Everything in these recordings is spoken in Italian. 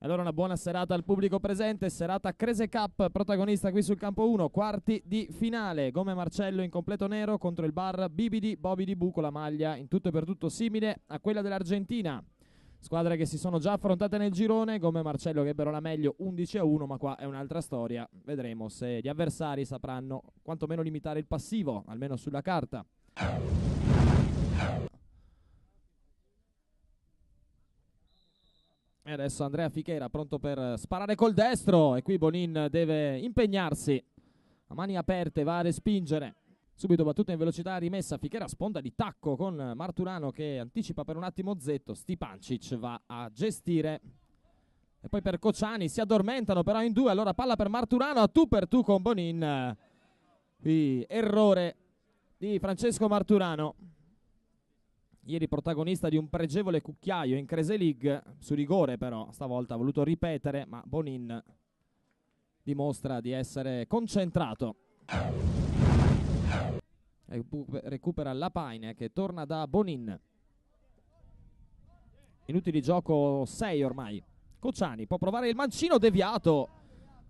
Allora una buona serata al pubblico presente, serata Crese Cup, protagonista qui sul campo 1, quarti di finale. Gome Marcello in completo nero contro il bar Bibidi Bobidi Bu con la maglia in tutto e per tutto simile a quella dell'Argentina. Squadre che si sono già affrontate nel girone, Gome Marcello che ebbero la meglio 11-1, ma qua è un'altra storia. Vedremo se gli avversari sapranno quantomeno limitare il passivo, almeno sulla carta. E adesso Andrea Fichera pronto per sparare col destro e qui Bonin deve impegnarsi. A mani aperte va a respingere. Subito battuta in velocità rimessa, Fichera sponda di tacco con Marturano che anticipa per un attimo Zetto. Stipancic va a gestire. E poi per Cociani si addormentano però in due, allora palla per Marturano a tu per tu con Bonin. Qui errore di Francesco Marturano. Ieri protagonista di un pregevole cucchiaio in Crese League, su rigore però, stavolta ha voluto ripetere, ma Bonin dimostra di essere concentrato. Recupera Lapaine che torna da Bonin. Minuti di gioco 6 ormai. Cociani può provare il mancino deviato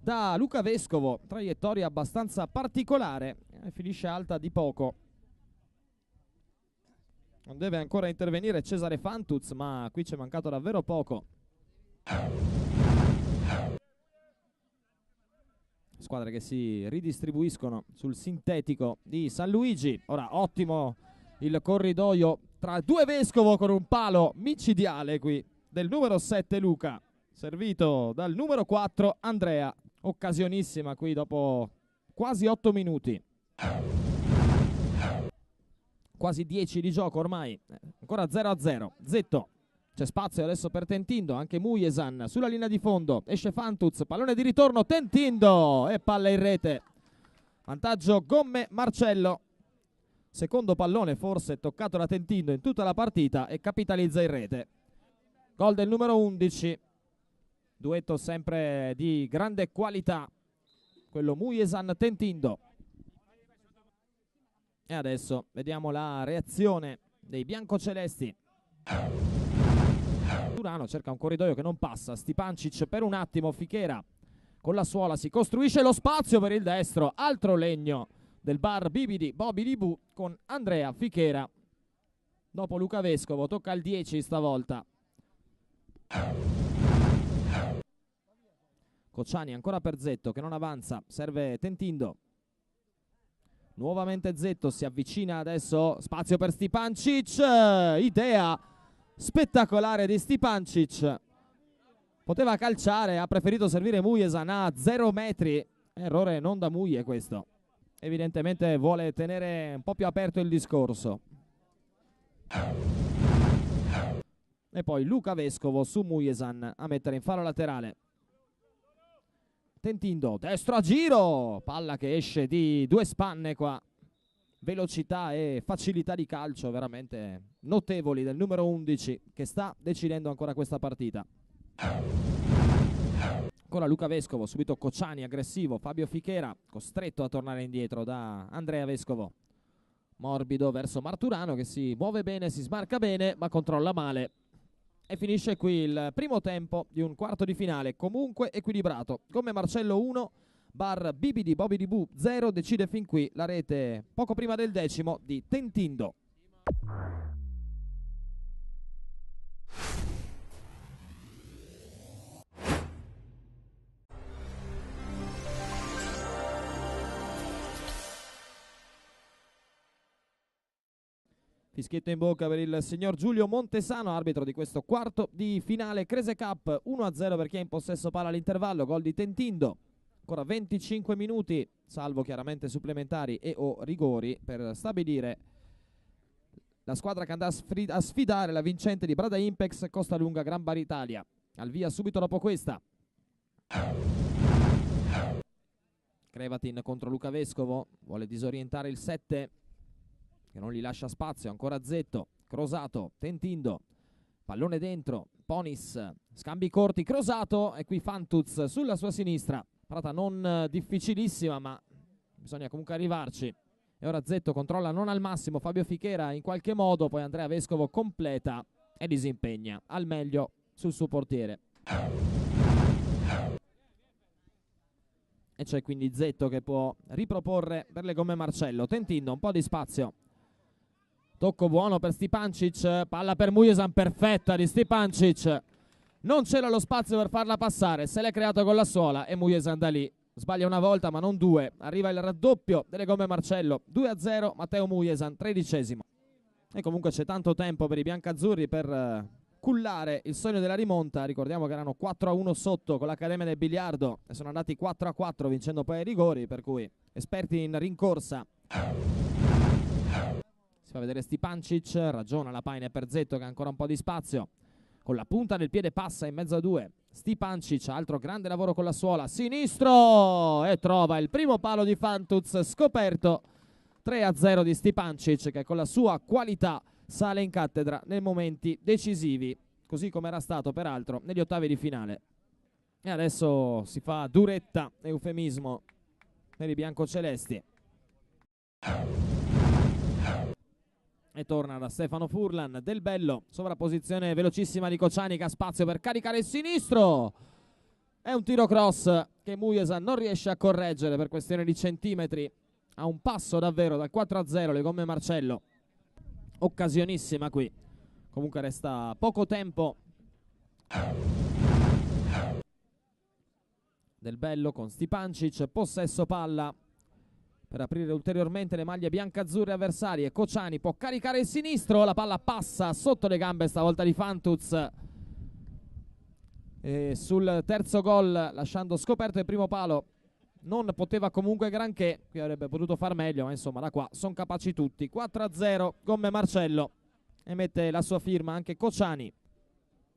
da Luca Vescovo, traiettoria abbastanza particolare, finisce alta di poco. Non deve ancora intervenire Cesare Fantuz, ma qui c'è mancato davvero poco. Squadre che si ridistribuiscono sul sintetico di San Luigi. Ora ottimo il corridoio tra due Vescovo con un palo micidiale qui del numero 7 Luca, servito dal numero 4 Andrea. Occasionissima qui dopo quasi 8 minuti. Quasi 10 di gioco ormai, ancora 0-0. Zetto, c'è spazio adesso per Tentindo, anche Mujesan sulla linea di fondo, esce Fantuz, pallone di ritorno, Tentindo e palla in rete. Vantaggio Gome Marcello, secondo pallone forse toccato da Tentindo in tutta la partita e capitalizza in rete. Gol del numero 11, duetto sempre di grande qualità, quello Mujesan-Tentindo. E adesso vediamo la reazione dei biancocelesti. Turano cerca un corridoio che non passa, Stipancic per un attimo, Fichera con la suola si costruisce lo spazio per il destro, altro legno del bar Bibidi Bobidi Bu con Andrea Fichera. Dopo Luca Vescovo tocca al 10 stavolta. Cociani ancora per Zetto che non avanza, serve Tentindo. Nuovamente Zetto si avvicina adesso, spazio per Stipancic, idea spettacolare di Stipancic, poteva calciare, ha preferito servire Mujesan a 0 metri, errore non da Muje questo, evidentemente vuole tenere un po' più aperto il discorso. E poi Luca Vescovo su Mujesan a mettere in fallo laterale. Tentindo, destro a giro, palla che esce di due spanne qua, velocità e facilità di calcio veramente notevoli del numero 11 che sta decidendo ancora questa partita. Ancora Luca Vescovo, subito Cociani aggressivo, Fabio Fichera costretto a tornare indietro da Andrea Vescovo. Morbido verso Marturano che si muove bene, si smarca bene ma controlla male. E finisce qui il primo tempo di un quarto di finale comunque equilibrato. Come Marcello 1, bar Bibidi Bobidi Bu 0, decide fin qui la rete poco prima del decimo di Tentindo. Fischietto in bocca per il signor Giulio Montesano, arbitro di questo quarto di finale Crese Cup. 1-0 per chi è in possesso palla all'intervallo, gol di Tentindo. Ancora 25 minuti, salvo chiaramente supplementari e o rigori, per stabilire la squadra che andrà a sfidare la vincente di Brada Impex Costa Lunga Gran Bar Italia. Al via subito dopo questa. Crevatin contro Luca Vescovo, vuole disorientare il 7. Che non gli lascia spazio, ancora Zetto, Crosato, Tentindo, pallone dentro, Ponis, scambi corti, Crosato e qui Fantuz sulla sua sinistra, parata non difficilissima ma bisogna comunque arrivarci. E ora Zetto controlla non al massimo Fabio Fichera in qualche modo, poi Andrea Vescovo completa e disimpegna al meglio sul suo portiere. E c'è quindi Zetto che può riproporre per le gomme Marcello. Tentindo un po' di spazio. Tocco buono per Stipancic, palla per Mujesan perfetta di Stipancic. Non c'era lo spazio per farla passare, se l'è creato con la suola e Mujesan da lì sbaglia una volta ma non due. Arriva il raddoppio delle gomme Marcello, 2-0, Matteo Mujesan, 13°. E comunque c'è tanto tempo per i biancazzurri per cullare il sogno della rimonta. Ricordiamo che erano 4-1 sotto con l'Accademia del Biliardo e sono andati 4-4 vincendo poi ai rigori, per cui esperti in rincorsa. Si fa vedere Stipancic, ragiona la Paine per Zetto che ha ancora un po' di spazio. Con la punta del piede passa in mezzo a due. Stipancic, altro grande lavoro con la suola, sinistro e trova il primo palo di Fantuz scoperto. 3-0 di Stipancic che con la sua qualità sale in cattedra nei momenti decisivi, così come era stato peraltro negli ottavi di finale. E adesso si fa duretta, eufemismo, per i biancocelesti. E torna da Stefano Furlan. Del Bello, sovrapposizione velocissima di Kociani che ha spazio per caricare il sinistro. È un tiro cross che Mujesan non riesce a correggere per questione di centimetri. A un passo davvero dal 4-0 le gomme Marcello. Occasionissima qui. Comunque resta poco tempo. Del Bello con Stipancic, possesso palla per aprire ulteriormente le maglie biancazzurre avversarie. Kociani può caricare il sinistro, la palla passa sotto le gambe stavolta di Fantuz. E sul terzo gol, lasciando scoperto il primo palo, non poteva comunque granché, qui avrebbe potuto far meglio, ma insomma da qua sono capaci tutti. 4-0, gomme Marcello, e mette la sua firma anche Kociani.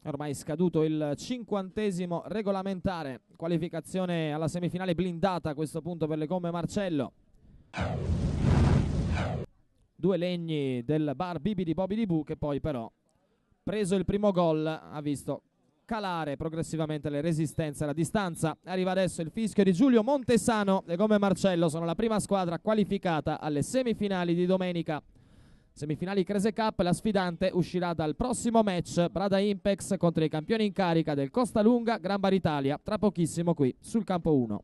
Ormai scaduto il 50° regolamentare, qualificazione alla semifinale blindata a questo punto per le gomme Marcello. Due legni del bar Bibi di Bobby di Bu che poi però, preso il primo gol, ha visto calare progressivamente le resistenze alla distanza. Arriva adesso il fischio di Giulio Montesano. Le gomme Marcello sono la prima squadra qualificata alle semifinali di domenica. Semifinali Crese Cup, la sfidante uscirà dal prossimo match Brada Impex contro i campioni in carica del Costalunga Gran Bar Italia, tra pochissimo qui sul campo 1.